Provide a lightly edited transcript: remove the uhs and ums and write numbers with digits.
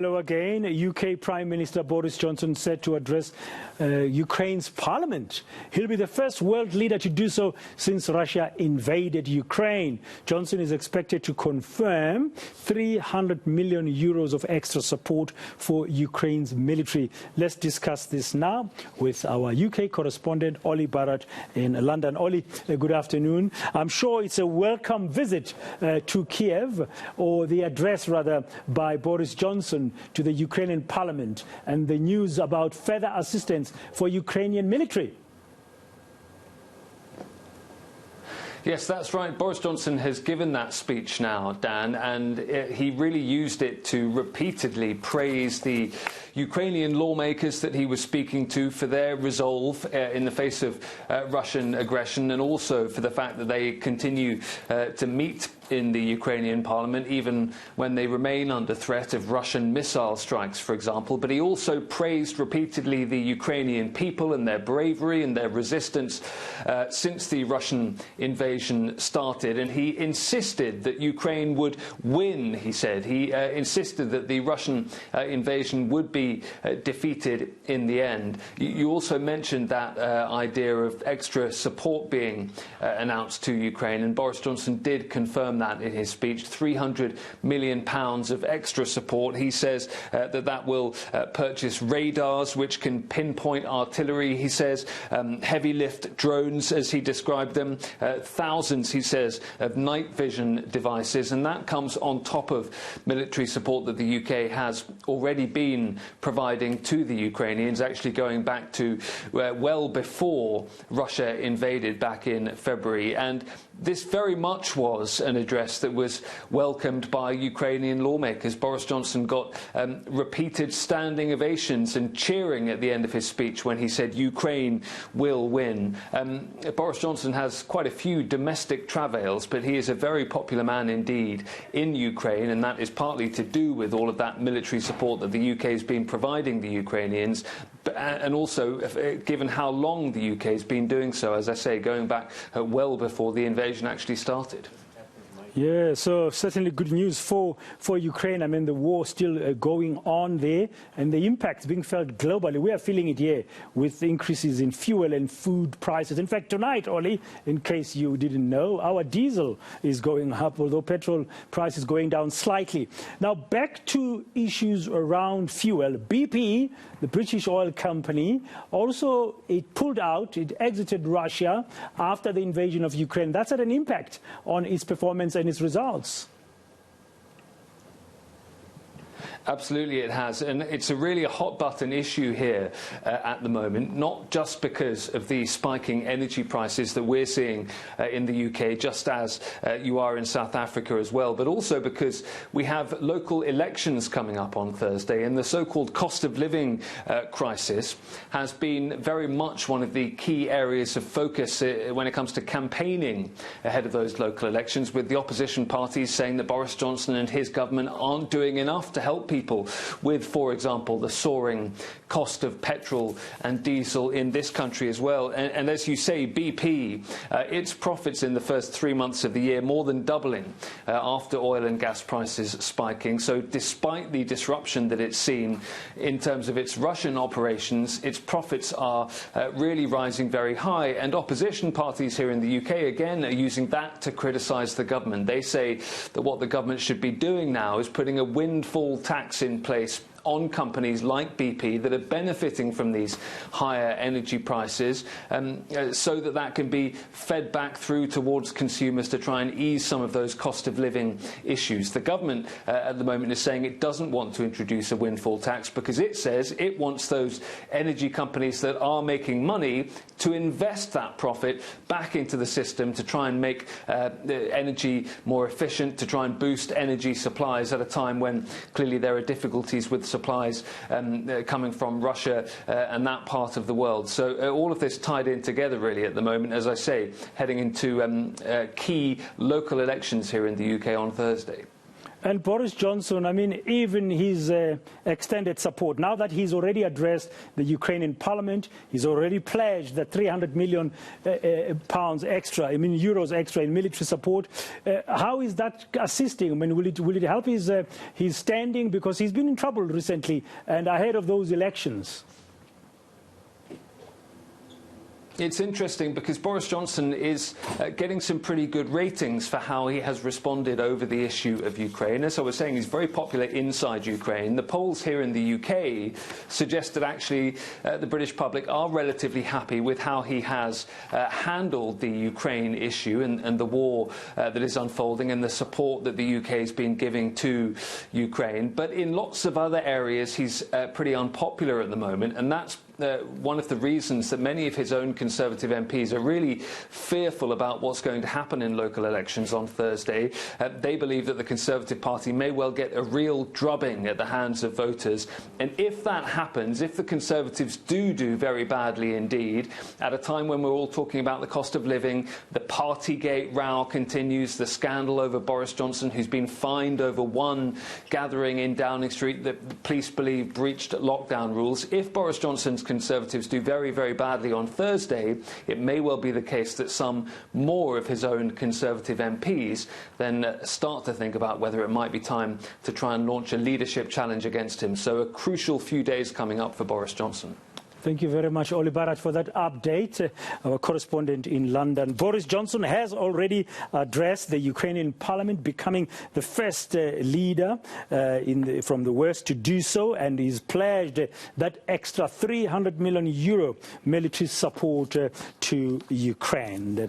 Hello again. UK Prime Minister Boris Johnson set to address Ukraine's parliament. He'll be the first world leader to do so since Russia invaded Ukraine. Johnson is expected to confirm €300 million of extra support for Ukraine's military. Let's discuss this now with our UK correspondent, Olly Barratt in London. Olly, good afternoon. I'm sure it's a welcome visit to Kiev, or the address rather, by Boris Johnson to the Ukrainian parliament, and the news about further assistance for Ukrainian military. Yes, that's right. Boris Johnson has given that speech now, Dan, and he really used it to repeatedly praise the Ukrainian lawmakers that he was speaking to for their resolve in the face of Russian aggression, and also for the fact that they continue to meet in the Ukrainian parliament, even when they remain under threat of Russian missile strikes, for example. But he also praised repeatedly the Ukrainian people and their bravery and their resistance since the Russian invasion started. And he insisted that Ukraine would win, he said. He insisted that the Russian invasion would be defeated in the end. You also mentioned that idea of extra support being announced to Ukraine, and Boris Johnson did confirm that in his speech. £300 million of extra support. He says that will purchase radars which can pinpoint artillery. He says heavy lift drones, as he described them, thousands, he says, of night vision devices, and that comes on top of military support that the UK has already been providing to the Ukrainians, actually going back to well before Russia invaded back in February. And this very much was an address that was welcomed by Ukrainian lawmakers. Boris Johnson got repeated standing ovations and cheering at the end of his speech when he said Ukraine will win. Boris Johnson has quite a few domestic travails, but he is a very popular man indeed in Ukraine, and that is partly to do with all of that military support that the UK has been providing the Ukrainians, and also given how long the UK has been doing so, as I say, going back well before the invasion actually started. Yeah, so certainly good news for Ukraine. I mean, the war still going on there, and the impact being felt globally. We are feeling it here with increases in fuel and food prices. In fact, tonight, Olly, in case you didn't know, our diesel is going up, although petrol price is going down slightly. Now, back to issues around fuel. BP, the British oil company, also it pulled out, it exited Russia after the invasion of Ukraine. That's had an impact on its performance and its results. Absolutely it has, and it's really a hot-button issue here at the moment, not just because of the spiking energy prices that we're seeing in the UK, just as you are in South Africa as well, but also because we have local elections coming up on Thursday, and the so-called cost of living crisis has been very much one of the key areas of focus when it comes to campaigning ahead of those local elections, with the opposition parties saying that Boris Johnson and his government aren't doing enough to help people with, for example, the soaring cost of petrol and diesel in this country as well. And as you say, BP, its profits in the first 3 months of the year more than doubling after oil and gas prices spiking. So despite the disruption that it's seen in terms of its Russian operations, its profits are really rising very high. And opposition parties here in the UK, again, are using that to criticise the government. They say that what the government should be doing now is putting a windfall tax in place on companies like BP that are benefiting from these higher energy prices, so that can be fed back through towards consumers to try and ease some of those cost of living issues. The government at the moment is saying it doesn't want to introduce a windfall tax because it says it wants those energy companies that are making money to invest that profit back into the system to try and make the energy more efficient, to try and boost energy supplies at a time when clearly there are difficulties with supplies coming from Russia and that part of the world. So all of this tied in together really at the moment, as I say, heading into key local elections here in the UK on Thursday. And Boris Johnson, I mean, even his extended support, now that he's already addressed the Ukrainian parliament, he's already pledged the 300 million pounds extra, I mean, euros extra in military support. How is that assisting? I mean, will it help his standing? Because he's been in trouble recently and ahead of those elections. It's interesting because Boris Johnson is getting some pretty good ratings for how he has responded over the issue of Ukraine. As I was saying, he's very popular inside Ukraine. The polls here in the UK suggest that actually the British public are relatively happy with how he has handled the Ukraine issue and the war that is unfolding and the support that the UK has been giving to Ukraine. But in lots of other areas, he's pretty unpopular at the moment, and that's one of the reasons that many of his own Conservative MPs are really fearful about what's going to happen in local elections on Thursday. They believe that the Conservative Party may well get a real drubbing at the hands of voters. And if that happens, if the Conservatives do very badly indeed, at a time when we're all talking about the cost of living, the Partygate row continues, the scandal over Boris Johnson, who's been fined over one gathering in Downing Street that the police believe breached lockdown rules. If Boris Johnson's Conservatives do very badly on Thursday, it may well be the case that some more of his own Conservative MPs then start to think about whether it might be time to try and launch a leadership challenge against him. So a crucial few days coming up for Boris Johnson. Thank you very much, Olly Barratt, for that update. Our correspondent in London. Boris Johnson has already addressed the Ukrainian parliament, becoming the first leader from the West to do so, and he's pledged that extra €300 million military support to Ukraine.